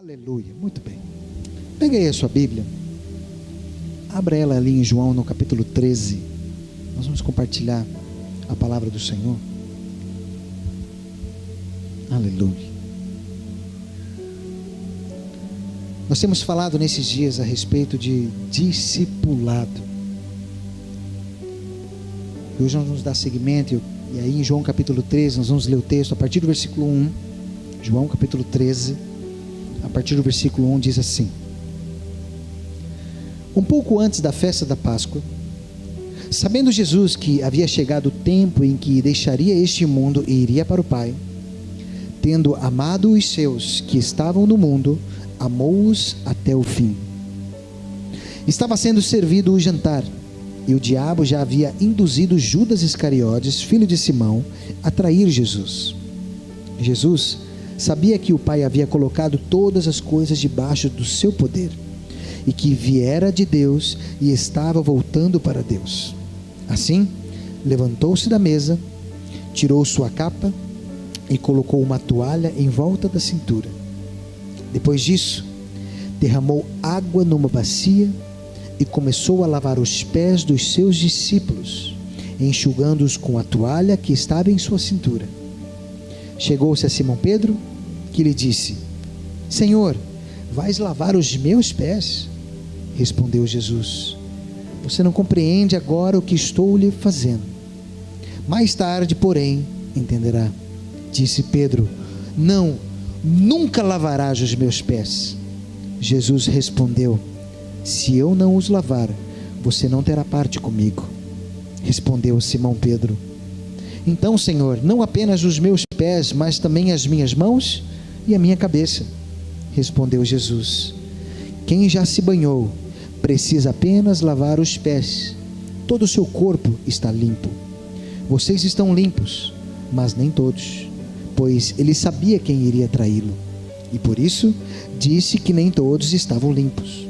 Aleluia, muito bem. Pega aí a sua Bíblia, abra ela ali em João no capítulo 13, nós vamos compartilhar a palavra do Senhor. Aleluia. Nós temos falado nesses dias a respeito de discipulado. E hoje nós vamos dar seguimento, e aí em João capítulo 13, nós vamos ler o texto a partir do versículo 1. João capítulo 13, a partir do versículo 1 diz assim: Um pouco antes da festa da Páscoa, sabendo Jesus que havia chegado o tempo em que deixaria este mundo e iria para o Pai, tendo amado os seus que estavam no mundo, amou-os até o fim. Estava sendo servido o jantar, e o diabo já havia induzido Judas Iscariotes, filho de Simão, a trair Jesus. Jesus sabia que o Pai havia colocado todas as coisas debaixo do seu poder, e que viera de Deus e estava voltando para Deus. Assim, levantou-se da mesa, tirou sua capa e colocou uma toalha em volta da cintura. Depois disso, derramou água numa bacia e começou a lavar os pés dos seus discípulos, enxugando-os com a toalha que estava em sua cintura. Chegou-se a Simão Pedro, que lhe disse: Senhor, vais lavar os meus pés? Respondeu Jesus: Você não compreende agora o que estou lhe fazendo. Mais tarde, porém, entenderá. Disse Pedro: Não, nunca lavarás os meus pés. Jesus respondeu: Se eu não os lavar, você não terá parte comigo. Respondeu Simão Pedro: Então, Senhor, não apenas os meus pés, mas também as minhas mãos e a minha cabeça. Respondeu Jesus: Quem já se banhou precisa apenas lavar os pés. Todo o seu corpo está limpo. Vocês estão limpos, mas nem todos, pois ele sabia quem iria traí-lo, e por isso disse que nem todos estavam limpos.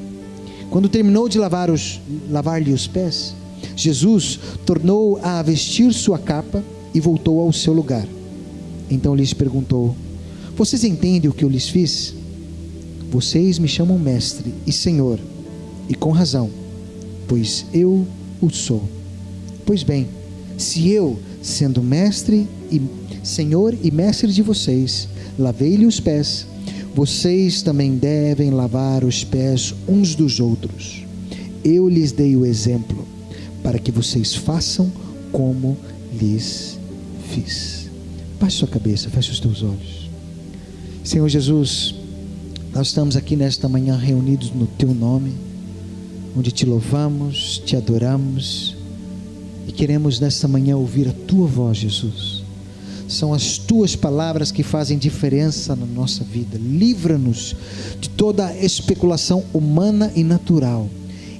Quando terminou de lavar-lhe os pés, Jesus tornou a vestir sua capa e voltou ao seu lugar. Então lhes perguntou: Vocês entendem o que eu lhes fiz? Vocês me chamam mestre e senhor, e com razão, pois eu o sou. Pois bem, se eu, sendo mestre e senhor e mestre de vocês, lavei-lhe os pés, vocês também devem lavar os pés uns dos outros. Eu lhes dei o exemplo, para que vocês façam como lhes fiz. Baixe sua cabeça, feche os teus olhos. Senhor Jesus, nós estamos aqui nesta manhã reunidos no Teu nome, onde Te louvamos, Te adoramos, e queremos nesta manhã ouvir a Tua voz, Jesus. São as Tuas palavras que fazem diferença na nossa vida. Livra-nos de toda especulação humana e natural,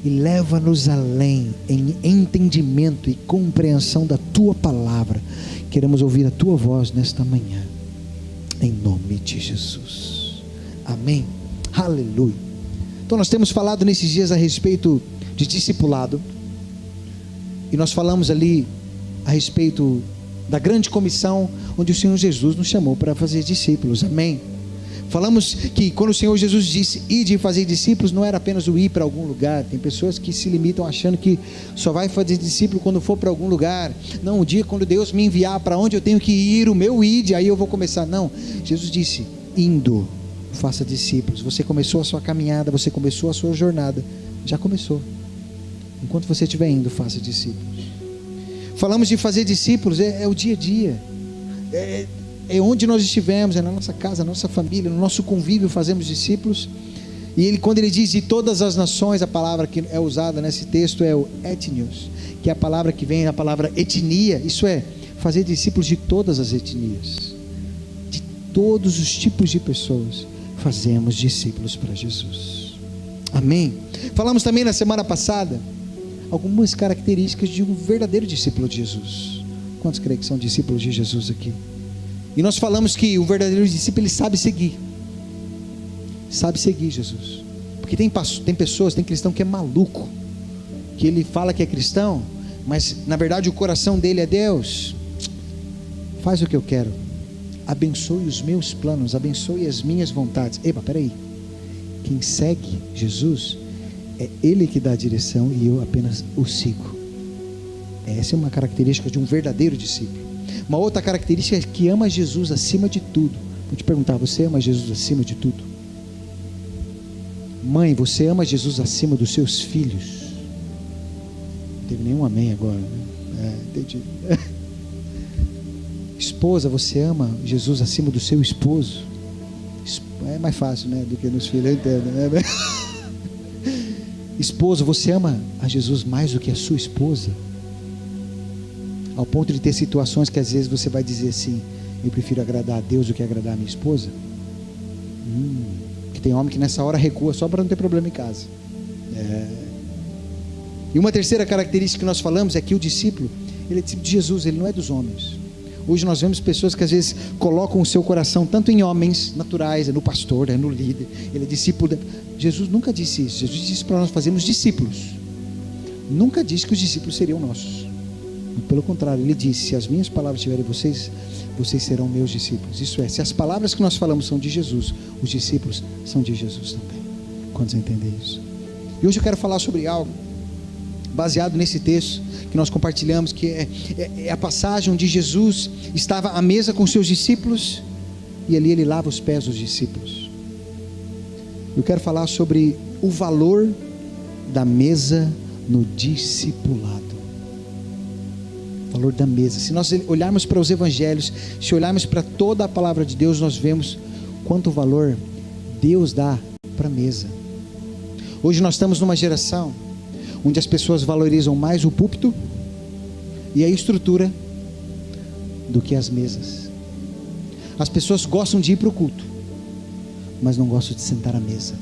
e leva-nos além em entendimento e compreensão da Tua palavra. Queremos ouvir a Tua voz nesta manhã, em nome de Jesus, amém, aleluia. Então nós temos falado nesses dias a respeito de discipulado, e nós falamos ali a respeito da grande comissão, onde o Senhor Jesus nos chamou para fazer discípulos, amém. Falamos que quando o Senhor Jesus disse ide e fazer discípulos, não era apenas o ir para algum lugar. Tem pessoas que se limitam achando que só vai fazer discípulo quando for para algum lugar. Não, o dia quando Deus me enviar para onde eu tenho que ir, o meu ide, aí eu vou começar. Não, Jesus disse, indo, faça discípulos. Você começou a sua caminhada, você começou a sua jornada, já começou. Enquanto você estiver indo, faça discípulos. Falamos de fazer discípulos, é o dia a dia, é onde nós estivermos, é na nossa casa, na nossa família, no nosso convívio fazemos discípulos. E quando ele diz de todas as nações, a palavra que é usada nesse texto é o etnios, que é a palavra que vem da palavra etnia, isso é, fazer discípulos de todas as etnias, de todos os tipos de pessoas, fazemos discípulos para Jesus, amém. Falamos também na semana passada algumas características de um verdadeiro discípulo de Jesus. Quantos creem que são discípulos de Jesus aqui? E nós falamos que o verdadeiro discípulo, ele sabe seguir Jesus, porque tem pessoas, tem cristão que é maluco, que ele fala que é cristão, mas na verdade o coração dele é Deus, faz o que eu quero, abençoe os meus planos, abençoe as minhas vontades. Epa, peraí, quem segue Jesus, é Ele que dá a direção e eu apenas o sigo. Essa é uma característica de um verdadeiro discípulo. Uma outra característica é que ama Jesus acima de tudo. Vou te perguntar, você ama Jesus acima de tudo? Mãe, você ama Jesus acima dos seus filhos? Não teve nenhum amém agora, né? Entendi. Esposa, você ama Jesus acima do seu esposo? É mais fácil, né, do que nos filhos, eu entendo, né? Esposo, você ama a Jesus mais do que a sua esposa? Ao ponto de ter situações que às vezes você vai dizer assim: eu prefiro agradar a Deus do que agradar a minha esposa? Que tem homem que nessa hora recua só para não ter problema em casa. E uma terceira característica que nós falamos é que o discípulo, ele é discípulo de Jesus, ele não é dos homens. Hoje nós vemos pessoas que às vezes colocam o seu coração tanto em homens naturais, é no pastor, é no líder, ele é discípulo. Jesus nunca disse isso. Jesus disse para nós fazermos discípulos. Nunca disse que os discípulos seriam nossos. Pelo contrário, ele disse: se as minhas palavras estiverem em vocês, vocês serão meus discípulos. Isso é, se as palavras que nós falamos são de Jesus, os discípulos são de Jesus também. Quantos entendem isso? E hoje eu quero falar sobre algo baseado nesse texto que nós compartilhamos, que é a passagem onde Jesus estava à mesa com seus discípulos e ali ele lava os pés dos discípulos. Eu quero falar sobre o valor da mesa no discipulado. O valor da mesa. Se nós olharmos para os evangelhos, se olharmos para toda a palavra de Deus, nós vemos quanto valor Deus dá para a mesa. Hoje nós estamos numa geração onde as pessoas valorizam mais o púlpito e a estrutura do que as mesas. As pessoas gostam de ir para o culto, mas não gostam de sentar à mesa.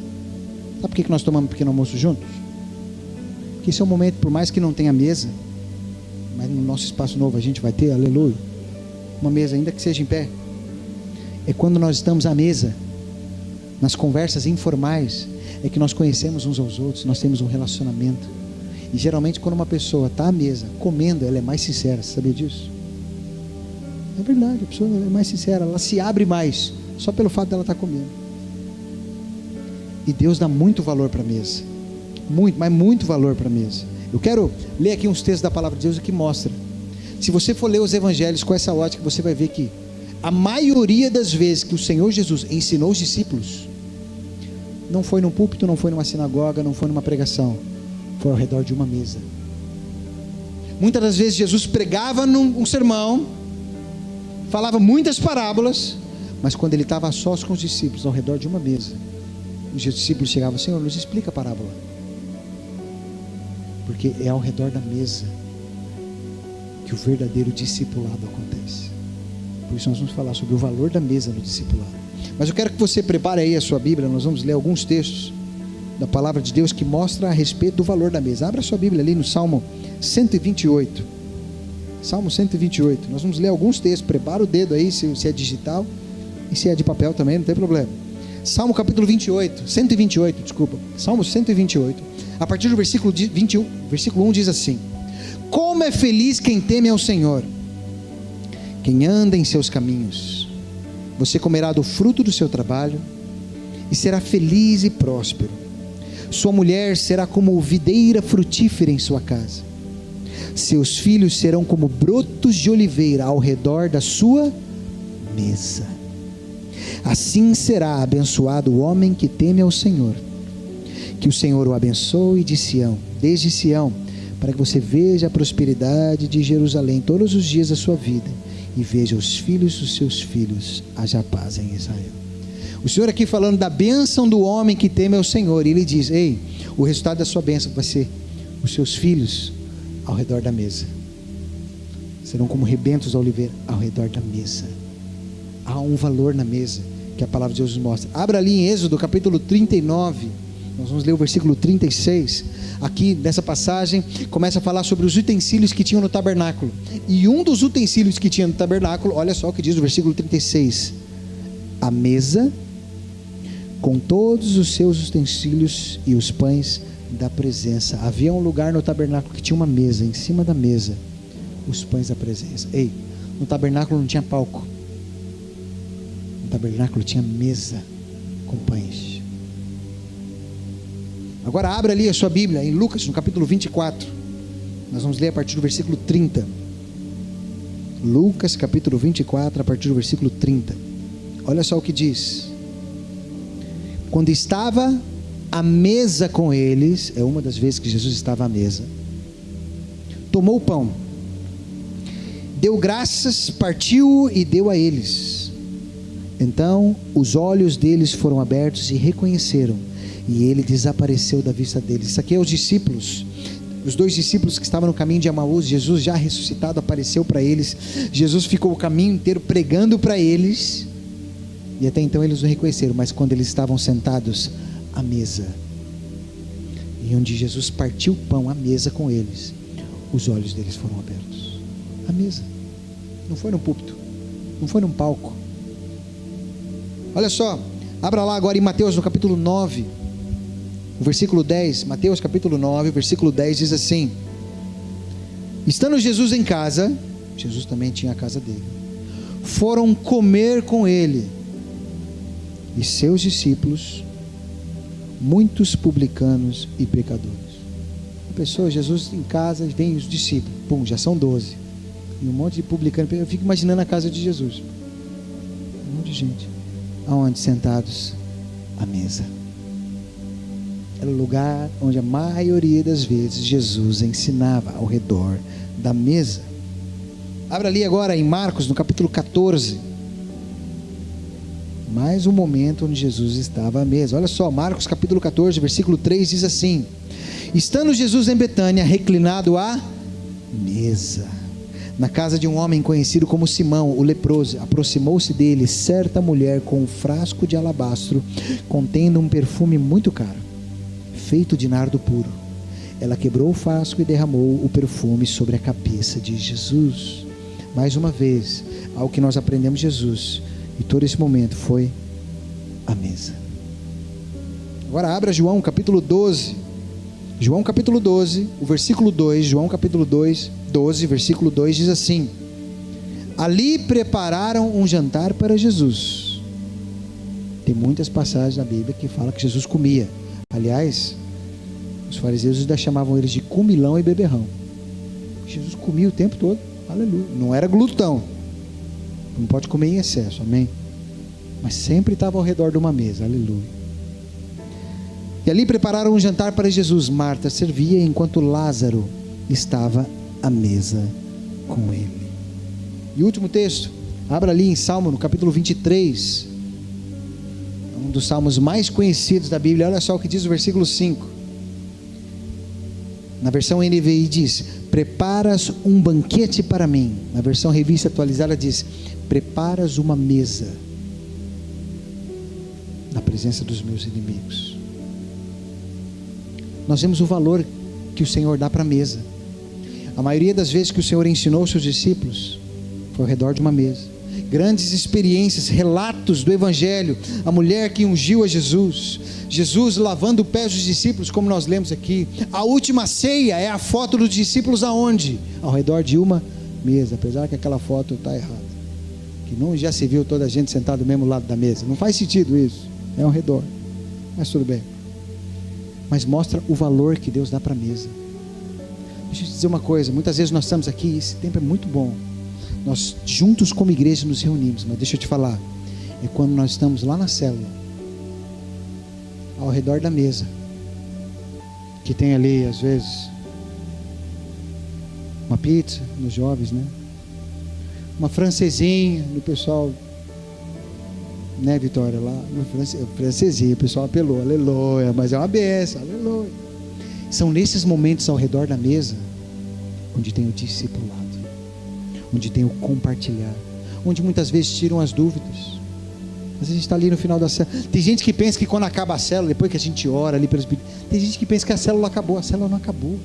Sabe por que nós tomamos um pequeno almoço juntos? Porque esse é o momento, por mais que não tenha mesa, mas no nosso espaço novo a gente vai ter, aleluia, uma mesa, ainda que seja em pé. É quando nós estamos à mesa, nas conversas informais, é que nós conhecemos uns aos outros, nós temos um relacionamento. E geralmente quando uma pessoa está à mesa, comendo, ela é mais sincera. Você sabia disso? É verdade, a pessoa é mais sincera, ela se abre mais, só pelo fato dela estar comendo. E Deus dá muito valor para a mesa. Muito, mas muito valor para a mesa. Eu quero ler aqui uns textos da palavra de Deus que mostra. Se você for ler os evangelhos com essa ótica, você vai ver que a maioria das vezes que o Senhor Jesus ensinou os discípulos, não foi num púlpito, não foi numa sinagoga, não foi numa pregação, foi ao redor de uma mesa. Muitas das vezes Jesus pregava num sermão, falava muitas parábolas, mas quando ele estava a sós com os discípulos, ao redor de uma mesa, os discípulos chegavam: Senhor, nos explica a parábola. Porque é ao redor da mesa que o verdadeiro discipulado acontece. Por isso nós vamos falar sobre o valor da mesa no discipulado. Mas eu quero que você prepare aí a sua Bíblia. Nós vamos ler alguns textos da palavra de Deus que mostra a respeito do valor da mesa. Abra a sua Bíblia ali no Salmo 128. Salmo 128. Nós vamos ler alguns textos. Prepara o dedo aí, se é digital, e se é de papel também, não tem problema. Salmo capítulo 128, desculpa. Salmo 128. A partir do versículo 21, versículo 1 diz assim: como é feliz quem teme ao Senhor, quem anda em seus caminhos. Você comerá do fruto do seu trabalho e será feliz e próspero. Sua mulher será como videira frutífera em sua casa. Seus filhos serão como brotos de oliveira ao redor da sua mesa. Assim será abençoado o homem que teme ao Senhor. Que o Senhor o abençoe de Sião, desde Sião, para que você veja a prosperidade de Jerusalém todos os dias da sua vida e veja os filhos dos seus filhos, haja paz em Israel. O Senhor aqui falando da bênção do homem que teme ao Senhor, e Ele diz: ei, o resultado da sua bênção vai ser os seus filhos ao redor da mesa, serão como rebentos da oliveira ao redor da mesa. Há um valor na mesa que a palavra de Deus nos mostra. Abra ali em Êxodo capítulo 39, nós vamos ler o versículo 36, aqui nessa passagem, começa a falar sobre os utensílios que tinham no tabernáculo, e um dos utensílios que tinha no tabernáculo, olha só o que diz o versículo 36, a mesa, com todos os seus utensílios e os pães da presença. Havia um lugar no tabernáculo que tinha uma mesa, em cima da mesa, os pães da presença. Ei, no tabernáculo não tinha palco, no tabernáculo tinha mesa com pães. Agora abra ali a sua Bíblia em Lucas, no capítulo 24. Nós vamos ler a partir do versículo 30. Lucas capítulo 24, a partir do versículo 30. Olha só o que diz. Quando estava à mesa com eles, é uma das vezes que Jesus estava à mesa, tomou o pão, deu graças, partiu e deu a eles. Então os olhos deles foram abertos e reconheceram, e ele desapareceu da vista deles. Isso aqui é os discípulos, os 2 discípulos que estavam no caminho de Emaús. Jesus já ressuscitado apareceu para eles. Jesus ficou o caminho inteiro pregando para eles, e até então eles o reconheceram. Mas quando eles estavam sentados à mesa, e onde Jesus partiu o pão à mesa com eles, os olhos deles foram abertos. À mesa, não foi num púlpito, não foi num palco. Olha só, abra lá agora em Mateus no capítulo 9, o versículo 10. Mateus capítulo 9, versículo 10 diz assim: estando Jesus em casa, Jesus também tinha a casa dele, foram comer com ele e seus discípulos muitos publicanos e pecadores. A pessoa, Jesus em casa, vem os discípulos, pum, já são 12, e um monte de publicanos. Eu fico imaginando a casa de Jesus, um monte de gente, aonde? Sentados à mesa. Era o lugar onde a maioria das vezes Jesus ensinava, ao redor da mesa. Abra ali agora em Marcos, no capítulo 14, mais um momento onde Jesus estava à mesa. Olha só, Marcos capítulo 14, versículo 3 diz assim: estando Jesus em Betânia, reclinado à mesa, na casa de um homem conhecido como Simão, o leproso, aproximou-se dele certa mulher com um frasco de alabastro, contendo um perfume muito caro, feito de nardo puro. Ela quebrou o frasco e derramou o perfume sobre a cabeça de Jesus. Mais uma vez, algo que nós aprendemos de Jesus, e todo esse momento foi a mesa. Agora abra João capítulo 12. João capítulo 12, o versículo 2. João capítulo 12, versículo 2 diz assim: ali prepararam um jantar para Jesus. Tem muitas passagens na Bíblia que falam que Jesus comia. Aliás, os fariseus ainda chamavam eles de comilão e beberrão. Jesus comia o tempo todo, aleluia. Não era glutão, não pode comer em excesso, amém? Mas sempre estava ao redor de uma mesa, aleluia. E ali prepararam um jantar para Jesus. Marta servia, enquanto Lázaro estava à mesa com ele. E o último texto, abra ali em Salmo, no capítulo 23, um dos salmos mais conhecidos da Bíblia. Olha só o que diz o versículo 5. Na versão NVI diz: preparas um banquete para mim. Na versão revista atualizada diz: preparas uma mesa na presença dos meus inimigos. Nós vemos o valor que o Senhor dá para a mesa. A maioria das vezes que o Senhor ensinou os seus discípulos foi ao redor de uma mesa. Grandes experiências, relatos do Evangelho, a mulher que ungiu a Jesus, Jesus lavando os pés dos discípulos, como nós lemos aqui. A última ceia é a foto dos discípulos aonde? Ao redor de uma mesa, apesar que aquela foto está errada, que não já se viu toda a gente sentada do mesmo lado da mesa, não faz sentido isso, é ao redor, mas tudo bem. Mas mostra o valor que Deus dá para a mesa. Deixa eu te dizer uma coisa, muitas vezes nós estamos aqui, esse tempo é muito bom, nós juntos como igreja nos reunimos, mas deixa eu te falar, é quando nós estamos lá na célula, ao redor da mesa, que tem ali às vezes uma pizza nos jovens, né? Uma francesinha no pessoal, né, Vitória, lá uma francesinha, o pessoal apelou, aleluia, mas é uma benção, aleluia. São nesses momentos ao redor da mesa onde tem o discipulado, onde tem o compartilhar, onde muitas vezes tiram as dúvidas. Mas a gente está ali no final da célula. Tem gente que pensa que quando acaba a célula, depois que a gente ora ali pelos... Tem gente que pensa que a célula acabou. A célula não acabou.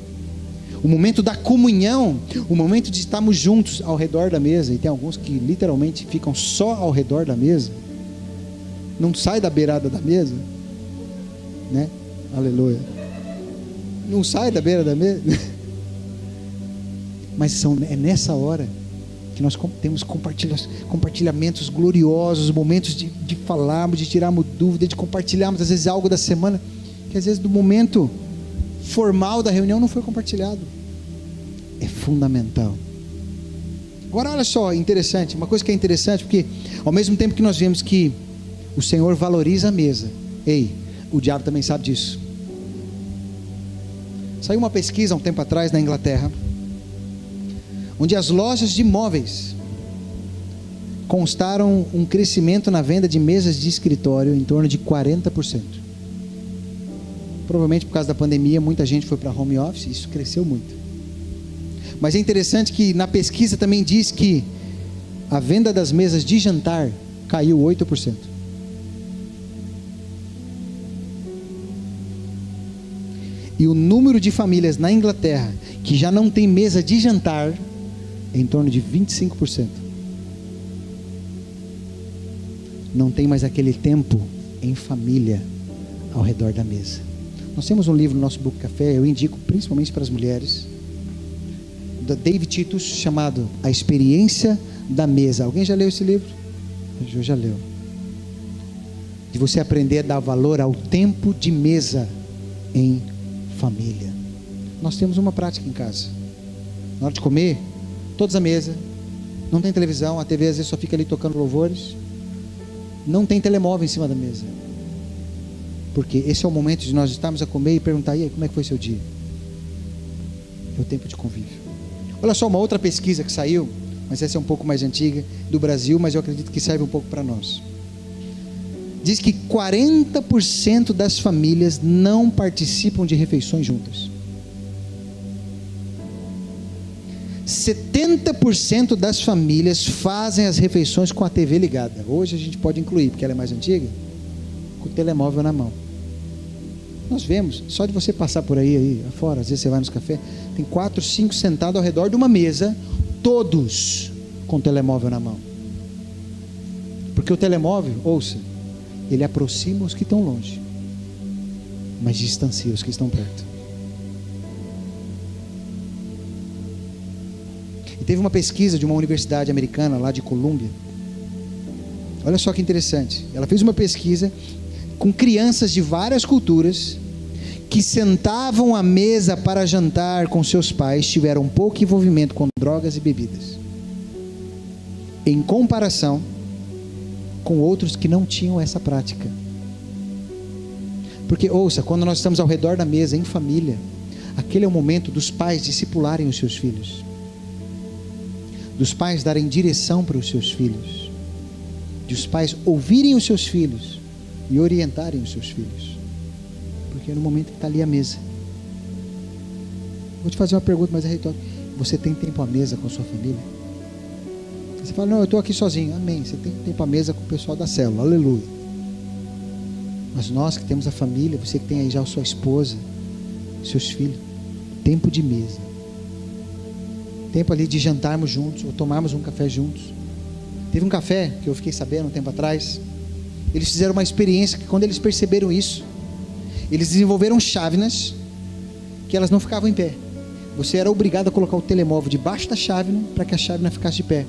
O momento da comunhão, o momento de estarmos juntos ao redor da mesa, e tem alguns que literalmente ficam só ao redor da mesa, não sai da beirada da mesa, né? Aleluia. Não sai da beira da mesa. Mas é nessa hora que nós temos compartilhamentos gloriosos, momentos de falarmos, de tirarmos dúvida, de compartilharmos às vezes algo da semana. que às vezes do momento formal da reunião não foi compartilhado. É fundamental. Agora olha só, interessante, uma coisa que é interessante, porque ao mesmo tempo que nós vemos que o Senhor valoriza a mesa, o diabo também sabe disso. Saiu uma pesquisa há um tempo atrás na Inglaterra, onde as lojas de móveis constaram um crescimento na venda de mesas de escritório em torno de 40%. Provavelmente por causa da pandemia, muita gente foi para home office, isso cresceu muito. Mas é interessante que na pesquisa também diz que a venda das mesas de jantar caiu 8%. E o número de famílias na Inglaterra que já não tem mesa de jantar é em torno de 25%. Não tem mais aquele tempo em família ao redor da mesa. Nós temos um livro no nosso Book Café, eu indico principalmente para as mulheres, da David Titus, chamado A Experiência da Mesa. Alguém já leu esse livro? Eu já leu. De você aprender a dar valor ao tempo de mesa em família. Nós temos uma prática em casa. Na hora de comer, todos à mesa. Não tem televisão, a TV às vezes só fica ali tocando louvores. Não tem telemóvel em cima da mesa. Porque esse é o momento de nós estarmos a comer e perguntar: e aí, como é que foi seu dia? É o tempo de convívio. Olha só uma outra pesquisa que saiu, mas essa é um pouco mais antiga, do Brasil, mas eu acredito que serve um pouco para nós. Diz que 40% das famílias não participam de refeições juntas. 70% das famílias fazem as refeições com a TV ligada. Hoje a gente pode incluir, porque ela é mais antiga, com o telemóvel na mão. Nós vemos, só de você passar por aí afora, às vezes você vai nos cafés, tem 4, 5 sentados ao redor de uma mesa, todos com o telemóvel na mão. Porque o telemóvel, ouça, ele aproxima os que estão longe, mas distancia os que estão perto. E teve uma pesquisa de uma universidade americana lá de Colômbia. Olha só que interessante. Ela fez uma pesquisa com crianças de várias culturas que sentavam à mesa para jantar com seus pais, tiveram pouco envolvimento com drogas e bebidas, em comparação com outros que não tinham essa prática. Porque, ouça, quando nós estamos ao redor da mesa, em família, aquele é o momento dos pais discipularem os seus filhos, dos pais darem direção para os seus filhos, dos pais ouvirem os seus filhos e orientarem os seus filhos, porque é no momento que está ali a mesa. Vou te fazer uma pergunta, mas é retórica: você tem tempo à mesa com a sua família? Você fala: não, eu estou aqui sozinho. Amém, você tem tempo à mesa com o pessoal da célula, aleluia. Mas nós que temos a família, você que tem aí já a sua esposa, seus filhos, tempo de mesa, tempo ali de jantarmos juntos, ou tomarmos um café juntos. Teve um café que eu fiquei sabendo um tempo atrás, eles fizeram uma experiência que, quando eles perceberam isso, eles desenvolveram chávenas que elas não ficavam em pé. Você era obrigado a colocar o telemóvel debaixo da chávena para que a chávena ficasse de pé,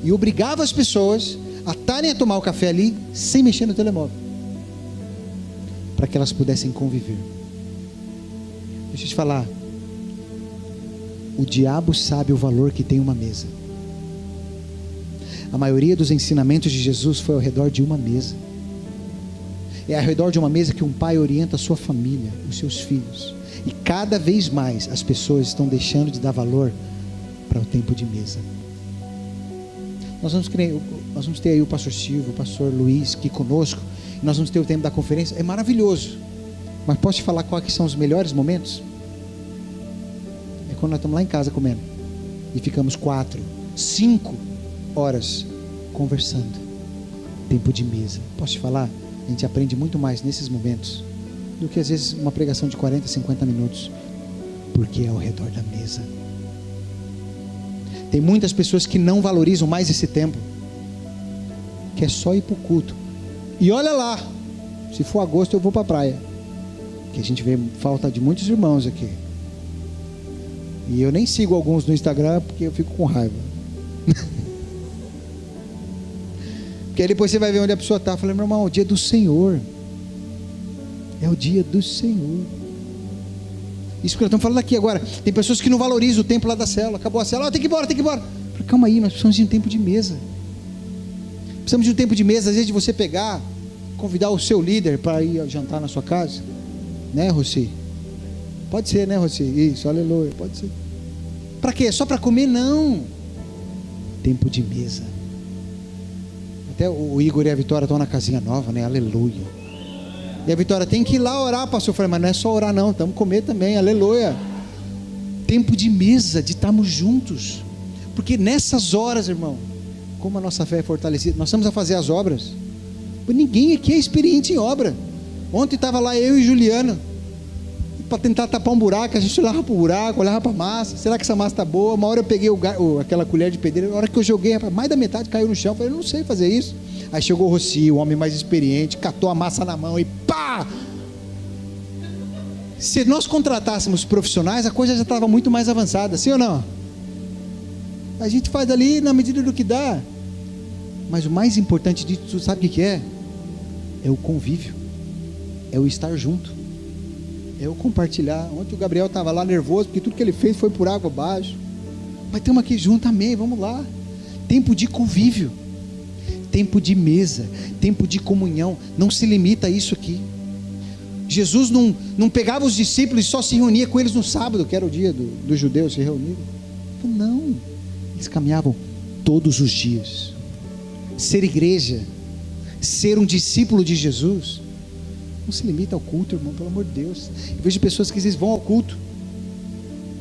e obrigava as pessoas a estarem a tomar o café ali sem mexer no telemóvel, para que elas pudessem conviver. Deixa eu te falar, o diabo sabe o valor que tem uma mesa. A maioria dos ensinamentos de Jesus foi ao redor de uma mesa. É ao redor de uma mesa que um pai orienta a sua família, os seus filhos. E cada vez mais as pessoas estão deixando de dar valor para o tempo de mesa. Nós vamos ter aí o pastor Silvio, o pastor Luiz aqui conosco. E nós vamos ter o tempo da conferência. É maravilhoso. Mas posso te falar quais são os melhores momentos? É quando nós estamos lá em casa comendo e ficamos 4, 5 horas conversando. Tempo de mesa. Posso te falar? A gente aprende muito mais nesses momentos do que às vezes uma pregação de 40, 50 minutos, porque é ao redor da mesa. Tem muitas pessoas que não valorizam mais esse tempo, que é só ir para o culto. E olha lá, se for agosto eu vou para a praia, que a gente vê falta de muitos irmãos aqui. E eu nem sigo alguns no Instagram porque eu fico com raiva. Porque aí depois você vai ver onde a pessoa está. Falando: meu irmão, o dia do Senhor É o dia do Senhor. Isso que nós estamos falando aqui agora. Tem pessoas que não valorizam o tempo lá da célula. Acabou a célula, tem que ir embora, tem que ir embora. Calma aí, nós precisamos de um tempo de mesa. Precisamos de um tempo de mesa, às vezes de você pegar, convidar o seu líder para ir jantar na sua casa. Né, Rossi? Pode ser, né, Rossi? Isso, aleluia, pode ser. Para quê? Só para comer? Não. Tempo de mesa. Até o Igor e a Vitória estão na casinha nova, né? Aleluia. E a Vitória tem que ir lá orar, pastor. Eu falei, mas não é só orar não, estamos comer também, aleluia. Tempo de mesa, de estarmos juntos. Porque nessas horas, irmão, como a nossa fé é fortalecida, nós estamos a fazer as obras. Ninguém aqui é experiente em obra. Ontem estava lá eu e Juliana, para tentar tapar um buraco, a gente olhava para o buraco, olhava para a massa, será que essa massa está boa? Uma hora eu peguei aquela colher de pedreiro, na hora que eu joguei, mais da metade caiu no chão, eu falei, eu não sei fazer isso. Aí chegou o Rossi, o homem mais experiente, catou a massa na mão e pá! Se nós contratássemos profissionais, a coisa já estava muito mais avançada, sim ou não? A gente faz ali na medida do que dá. Mas o mais importante disso tudo, sabe o que é? É o convívio, é o estar junto, é o compartilhar. Ontem o Gabriel estava lá nervoso, porque tudo que ele fez foi por água abaixo. Mas estamos aqui juntos, amém, vamos lá. Tempo de convívio, tempo de mesa, tempo de comunhão. Não se limita a isso aqui. Jesus não pegava os discípulos e só se reunia com eles no sábado, que era o dia dos judeus se reunirem. Não, eles caminhavam todos os dias. Ser igreja, ser um discípulo de Jesus, não se limita ao culto, irmão, pelo amor de Deus. Eu vejo pessoas que às vezes vão ao culto,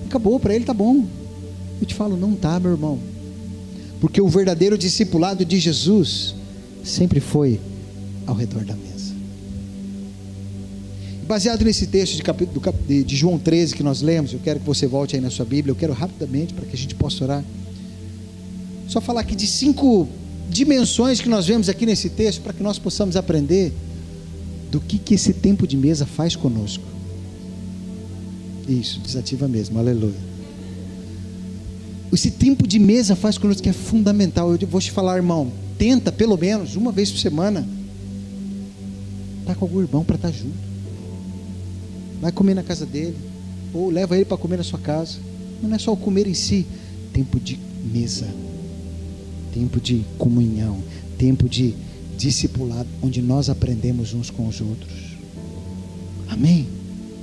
acabou, para ele tá bom. Eu te falo, não tá, meu irmão, porque o verdadeiro discipulado de Jesus sempre foi ao redor da mesa. Baseado nesse texto de João 13 que nós lemos, eu quero que você volte aí na sua Bíblia, eu quero rapidamente, para que a gente possa orar, só falar aqui de 5 dimensões que nós vemos aqui nesse texto, para que nós possamos aprender do que esse tempo de mesa faz conosco. Isso, desativa mesmo, aleluia. Esse tempo de mesa faz conosco, que é fundamental. Eu vou te falar, irmão, tenta pelo menos uma vez por semana estar com algum irmão para estar junto. Vai comer na casa dele, ou leva ele para comer na sua casa. Não é só o comer em si, tempo de mesa, tempo de comunhão, tempo de discipulado, onde nós aprendemos uns com os outros. Amém?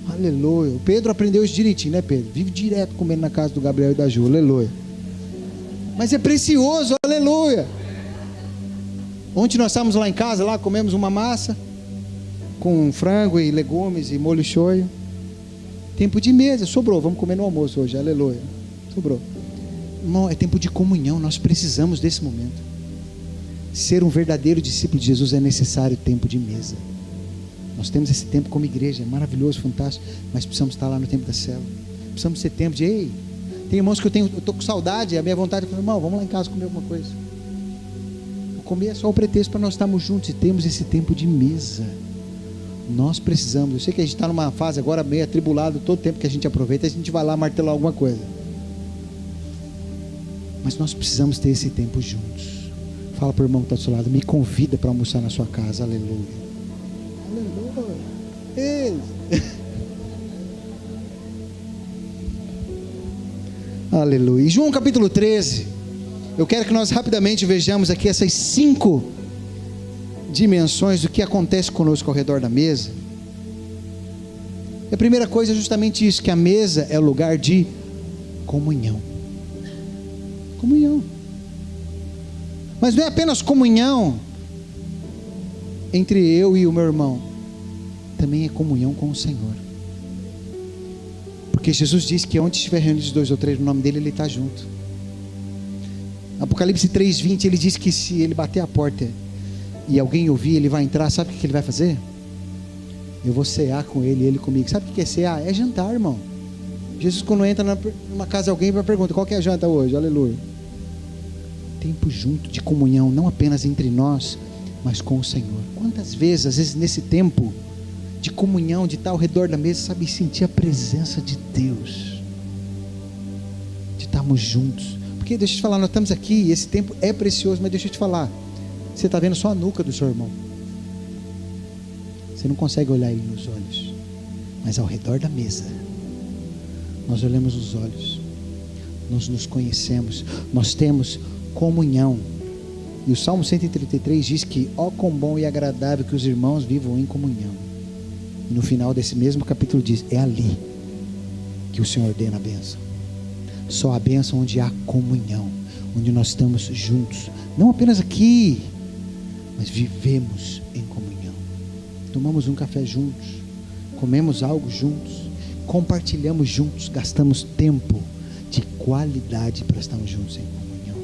Aleluia. O Pedro aprendeu isso direitinho, né, Pedro? Vive direto comendo na casa do Gabriel e da Ju, aleluia. Mas é precioso, aleluia. Ontem nós estávamos lá em casa, lá comemos uma massa com frango e legumes e molho shoyu. Tempo de mesa, sobrou, vamos comer no almoço hoje, aleluia. Sobrou. Irmão, é tempo de comunhão, nós precisamos desse momento. Ser um verdadeiro discípulo de Jesus é necessário tempo de mesa. Nós temos esse tempo como igreja, é maravilhoso, fantástico, mas precisamos estar lá no tempo da célula. Precisamos ter tempo de, ei, tem irmãos que eu estou com saudade, a minha vontade é falar, irmão, vamos lá em casa comer alguma coisa. O comer é só o pretexto para nós estarmos juntos e temos esse tempo de mesa. Nós precisamos, eu sei que a gente está numa fase agora meio atribulada, todo tempo que a gente aproveita, a gente vai lá martelar alguma coisa. Mas nós precisamos ter esse tempo juntos. Fala para o irmão que está do seu lado, me convida para almoçar na sua casa, aleluia. Aleluia. Aleluia. E João capítulo 13, eu quero que nós rapidamente vejamos aqui essas 5 dimensões do que acontece conosco ao redor da mesa. A primeira coisa é justamente isso, que a mesa é o lugar de comunhão. Comunhão. Mas não é apenas comunhão entre eu e o meu irmão, também é comunhão com o Senhor. Porque Jesus disse que onde estiver reunidos 2 ou 3 no nome dele, ele está junto. Apocalipse 3:20, ele diz que se ele bater a porta e alguém ouvir, ele vai entrar, sabe o que ele vai fazer? Eu vou cear com ele e ele comigo. Sabe o que é cear? É jantar, irmão. Jesus, quando entra numa casa de alguém, vai perguntar, qual que é a janta hoje? Aleluia. Tempo junto de comunhão, não apenas entre nós, mas com o Senhor. Quantas vezes, às vezes nesse tempo de comunhão, de estar ao redor da mesa, sabe, sentir a presença de Deus, de estarmos juntos. Porque deixa eu te falar, nós estamos aqui e esse tempo é precioso, mas deixa eu te falar, você está vendo só a nuca do seu irmão, Você não consegue olhar Ele nos olhos. Mas ao redor da mesa, nós olhamos nos olhos, nós nos conhecemos, nós temos comunhão. E o Salmo 133 diz que ó quão bom e agradável que os irmãos vivam em comunhão. E no final desse mesmo capítulo diz, é ali que o Senhor ordena a bênção. Só a bênção onde há comunhão, onde nós estamos juntos, não apenas aqui, mas vivemos em comunhão. Tomamos um café juntos, comemos algo juntos, compartilhamos juntos, gastamos tempo de qualidade para estarmos juntos em comunhão.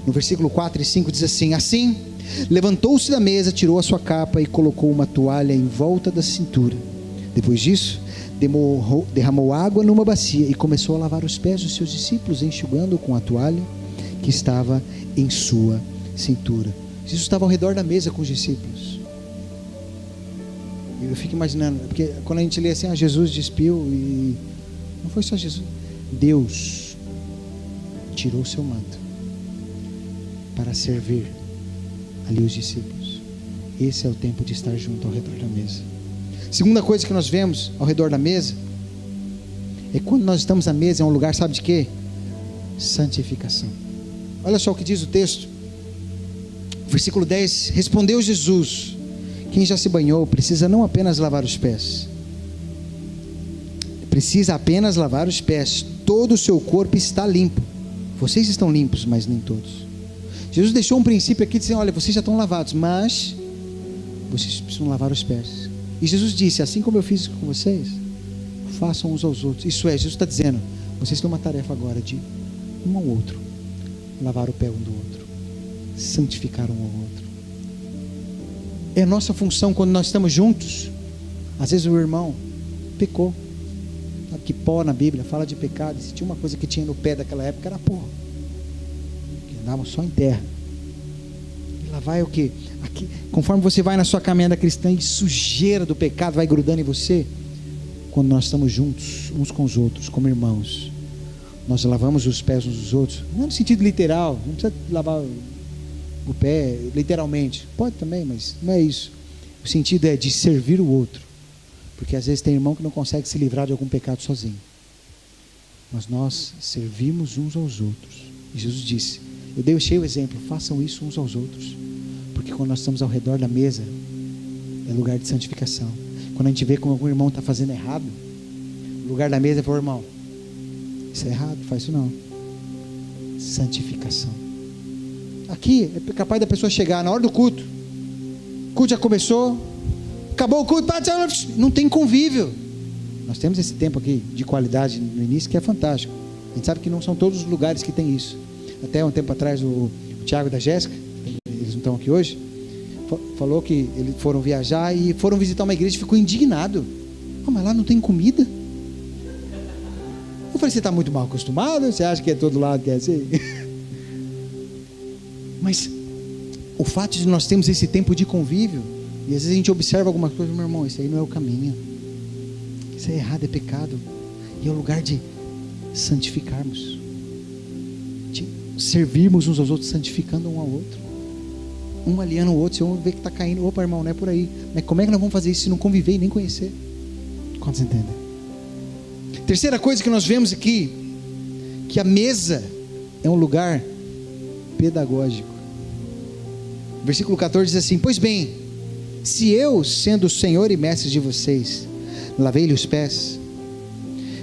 No versículo 4 e 5 diz assim: assim, levantou-se da mesa, tirou a sua capa e colocou uma toalha em volta da cintura. Depois disso, derramou água numa bacia e começou a lavar os pés dos seus discípulos, enxugando com a toalha que estava em sua cintura. Jesus estava ao redor da mesa com os discípulos. Eu fico imaginando, porque quando a gente lê assim, Jesus despiu, e não foi só Jesus, Deus tirou o seu manto para servir ali os discípulos. Esse é o tempo de estar junto ao redor da mesa. Segunda coisa que nós vemos ao redor da mesa é quando nós estamos à mesa, é um lugar, sabe de quê? Santificação. Olha só o que diz o texto, versículo 10: respondeu Jesus: quem já se banhou precisa não apenas lavar os pés, precisa apenas lavar os pés, todo o seu corpo está limpo. Vocês estão limpos, mas nem todos. Jesus deixou um princípio aqui dizendo: olha, vocês já estão lavados, mas vocês precisam lavar os pés. E Jesus disse: assim como eu fiz com vocês, façam uns aos outros. Isso é, Jesus está dizendo, vocês têm uma tarefa agora de um ao outro lavar o pé um do outro, santificar um ao outro. É nossa função quando nós estamos juntos. Às vezes o irmão pecou, sabe que pó na Bíblia fala de pecado, e se tinha uma coisa que tinha no pé daquela época era pó, que andavam só em terra. E lá vai o que? Aqui, conforme você vai na sua caminhada cristã e sujeira do pecado vai grudando em você, quando nós estamos juntos uns com os outros como irmãos, nós lavamos os pés uns dos outros, não no sentido literal, não precisa lavar o pé literalmente, pode também, mas não é isso. O sentido é de servir o outro, porque às vezes tem irmão que não consegue se livrar de algum pecado sozinho, mas nós servimos uns aos outros. E Jesus disse, eu deixei o exemplo, façam isso uns aos outros, porque quando nós estamos ao redor da mesa é lugar de santificação. Quando a gente vê como algum irmão está fazendo errado, o lugar da mesa é falar: irmão, isso é errado, faz isso não. Santificação. Aqui é capaz da pessoa chegar na hora do culto, o culto já começou, acabou o culto, não tem convívio. Nós temos esse tempo aqui de qualidade no início que é fantástico. A gente sabe que não são todos os lugares que tem isso. Até um tempo atrás o Tiago e da Jéssica, eles não estão aqui hoje, falou que eles foram viajar e foram visitar uma igreja e ficou indignado. Mas lá não tem comida? Eu falei: você está muito mal acostumado? Você acha que é todo lado que é assim? Mas o fato de nós termos esse tempo de convívio, e às vezes a gente observa algumas coisas, meu irmão, isso aí não é o caminho, isso é errado, é pecado, e é o lugar de santificarmos, de servirmos uns aos outros, santificando um ao outro, um aliando o outro. Se um vê que está caindo, opa irmão, não é por aí, mas como é que nós vamos fazer isso se não conviver e nem conhecer? Quantos entendem? Terceira coisa que nós vemos aqui, que a mesa é um lugar pedagógico. Versículo 14 diz assim: pois bem, se eu, sendo o Senhor e mestre de vocês, lavei-lhe os pés,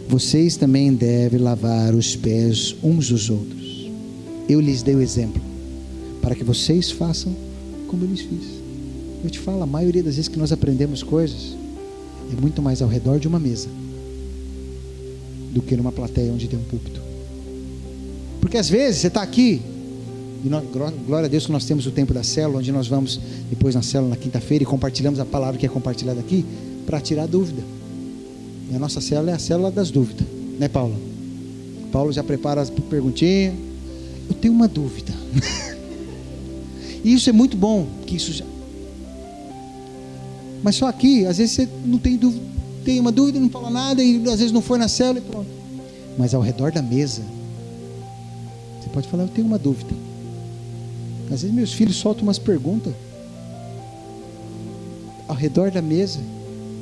vocês também devem lavar os pés uns dos outros. Eu lhes dei o exemplo, para que vocês façam como eu lhes fiz. Eu te falo, a maioria das vezes que nós aprendemos coisas, é muito mais ao redor de uma mesa, do que numa plateia onde tem um púlpito. Porque às vezes você está aqui, e nós, glória a Deus que nós temos o tempo da célula, onde nós vamos depois na célula na quinta-feira e compartilhamos a palavra que é compartilhada aqui, para tirar dúvida. E a nossa célula é a célula das dúvidas, né, Paulo? Paulo já prepara as perguntinhas. Eu tenho uma dúvida. E isso é muito bom, que isso já... Mas só aqui, às vezes você não tem dúvida, tem uma dúvida, não fala nada, e às vezes não foi na célula e pronto. Mas ao redor da mesa, você pode falar: eu tenho uma dúvida. Às vezes meus filhos soltam umas perguntas. ao redor da mesa.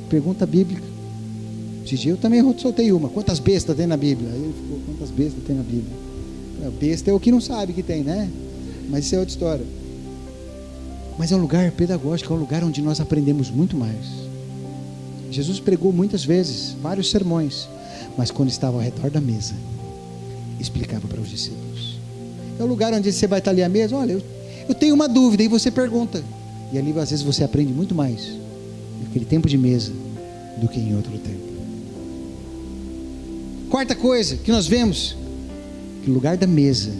Pergunta bíblica. Esse dia eu também soltei uma. Quantas bestas tem na Bíblia? Aí ele ficou, quantas bestas tem na Bíblia? Besta é o que não sabe que tem, né? Mas isso é outra história. Mas é um lugar pedagógico, é um lugar onde nós aprendemos muito mais. Jesus pregou muitas vezes, vários sermões, mas quando estava ao redor da mesa, explicava para os discípulos. É um lugar onde você vai estar ali à mesa, olha, eu tenho uma dúvida, e você pergunta. E ali às vezes você aprende muito mais naquele tempo de mesa do que em outro tempo. Quarta coisa que nós vemos, que o lugar da mesa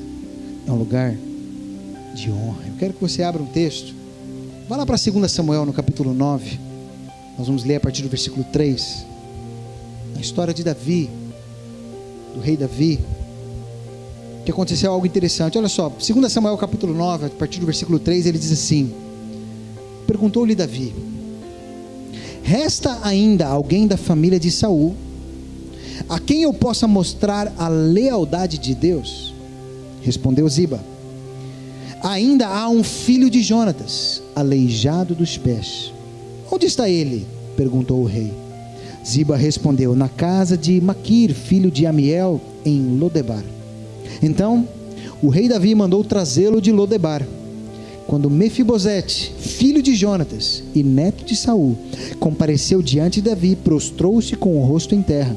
é um lugar de honra. Eu quero que você abra um texto. Vá lá para 2 Samuel no capítulo 9. Nós vamos ler a partir do versículo 3. A história de Davi, do rei Davi, que aconteceu algo interessante. Olha só, 2 Samuel capítulo 9, a partir do versículo 3, ele diz assim: perguntou-lhe Davi: resta ainda alguém da família de Saul, a quem eu possa mostrar a lealdade de Deus? Respondeu Ziba: ainda há um filho de Jonatas, aleijado dos pés. Onde está ele? Perguntou o rei. Ziba respondeu: na casa de Maquir, filho de Amiel, em Lodebar. Então o rei Davi mandou trazê-lo de Lodebar. Quando Mefibosete, filho de Jonatas e neto de Saul, compareceu diante de Davi, prostrou-se com o rosto em terra.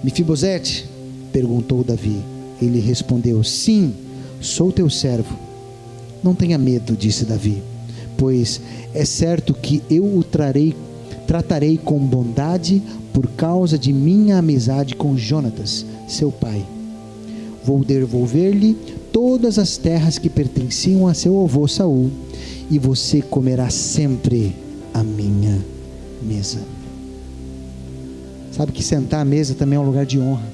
Mefibosete? Perguntou Davi. Ele respondeu: sim, sou teu servo. Não tenha medo, disse Davi, pois é certo que eu o tratarei com bondade por causa de minha amizade com Jonatas, seu pai. Vou devolver-lhe todas as terras que pertenciam a seu avô Saul, e você comerá sempre à minha mesa. Sabe que sentar à mesa também é um lugar de honra.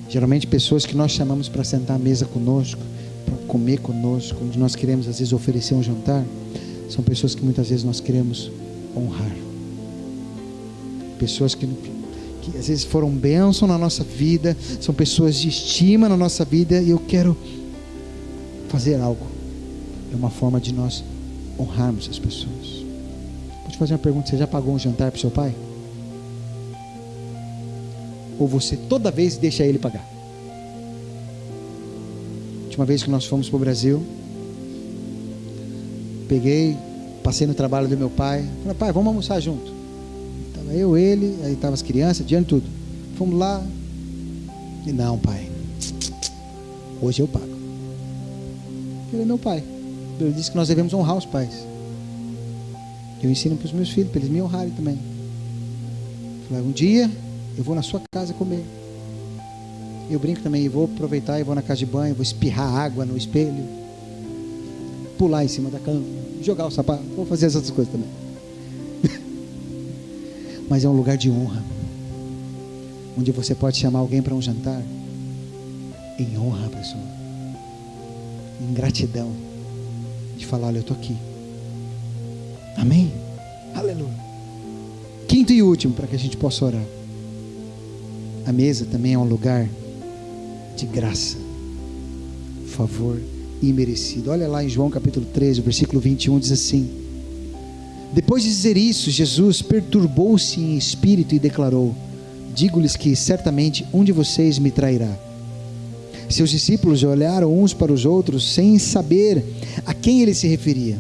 Geralmente pessoas que nós chamamos para sentar à mesa conosco, para comer conosco, onde nós queremos às vezes oferecer um jantar, são pessoas que muitas vezes nós queremos honrar. Pessoas que às vezes foram bênção na nossa vida, são pessoas de estima na nossa vida, e eu quero fazer algo. É uma forma de nós honrarmos as pessoas. Vou te fazer uma pergunta: você já pagou um jantar para o seu pai? Ou você toda vez deixa ele pagar? A última vez que nós fomos para o Brasil, passei no trabalho do meu pai, falei: pai, vamos almoçar junto. Estava eu, ele, aí estavam as crianças, diante de tudo. Fomos lá, e não, pai, hoje eu pago. Ele é meu pai. Ele disse que nós devemos honrar os pais. Eu ensino para os meus filhos, para eles me honrarem também. Falei: um dia eu vou na sua casa comer. Eu brinco também, vou aproveitar e vou na casa de banho, vou espirrar água no espelho, pular em cima da cama, jogar o sapato, vou fazer essas coisas também. Mas é um lugar de honra, onde você pode chamar alguém para um jantar em honra à pessoa, em gratidão, de falar: olha, eu estou aqui. Amém? Aleluia. Quinto e último, para que a gente possa orar: a mesa também é um lugar de graça, favor imerecido. Olha lá em João capítulo 13, o versículo 21, diz assim: depois de dizer isso, Jesus perturbou-se em espírito e declarou: digo-lhes que certamente um de vocês me trairá. Seus discípulos olharam uns para os outros sem saber a quem ele se referia.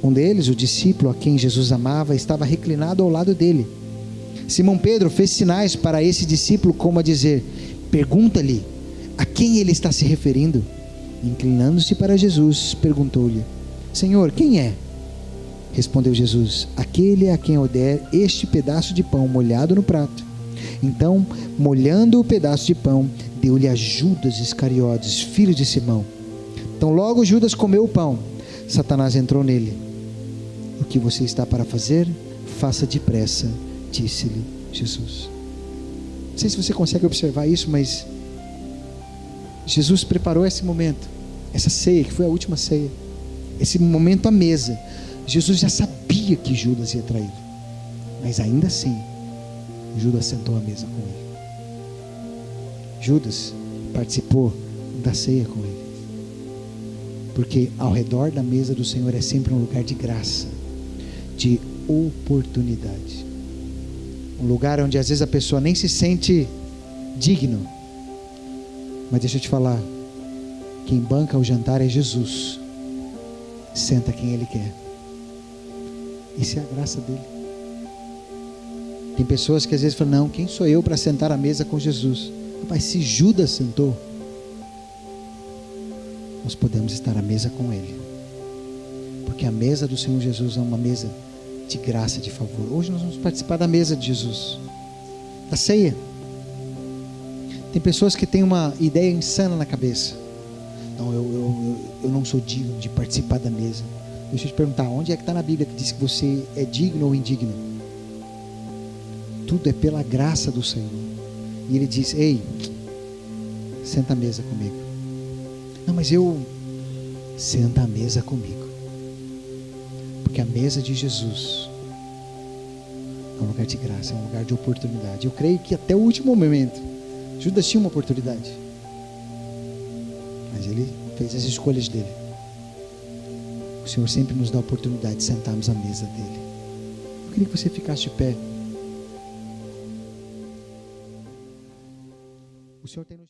Um deles, o discípulo a quem Jesus amava, estava reclinado ao lado dele. Simão Pedro fez sinais para esse discípulo, como a dizer: pergunta-lhe a quem ele está se referindo. Inclinando-se para Jesus, perguntou-lhe: Senhor, quem é? Respondeu Jesus: aquele a quem eu der este pedaço de pão molhado no prato. Então, molhando o pedaço de pão, deu-lhe a Judas Iscariotes, filho de Simão. Então logo Judas comeu o pão, Satanás entrou nele. O que você está para fazer? Faça depressa, disse-lhe Jesus. Não sei se você consegue observar isso, mas Jesus preparou esse momento, essa ceia, que foi a última ceia, esse momento à mesa. Jesus já sabia que Judas ia traí-lo, mas ainda assim, Judas sentou à mesa com ele. Judas participou da ceia com ele. Porque ao redor da mesa do Senhor é sempre um lugar de graça, de oportunidade. Um lugar onde às vezes a pessoa nem se sente digno. Mas deixa eu te falar, quem banca o jantar é Jesus. Senta quem Ele quer. Isso é a graça dele. Tem pessoas que às vezes falam, não, quem sou eu para sentar à mesa com Jesus? Mas se Judas sentou, nós podemos estar à mesa com Ele. Porque a mesa do Senhor Jesus é uma mesa de graça, de favor. Hoje nós vamos participar da mesa de Jesus, da ceia. Tem pessoas que têm uma ideia insana na cabeça. Não, eu não sou digno de participar da mesa. Deixa eu te perguntar, onde é que está na Bíblia que diz que você é digno ou indigno? Tudo é pela graça do Senhor. E Ele diz, ei, senta à mesa comigo. Não, mas senta à mesa comigo. Porque a mesa de Jesus é um lugar de graça, é um lugar de oportunidade. Eu creio que até o último momento, Judas tinha uma oportunidade. Mas ele fez as escolhas dele. O Senhor sempre nos dá a oportunidade de sentarmos à mesa dele. Eu queria que você ficasse de pé. O Senhor tem nos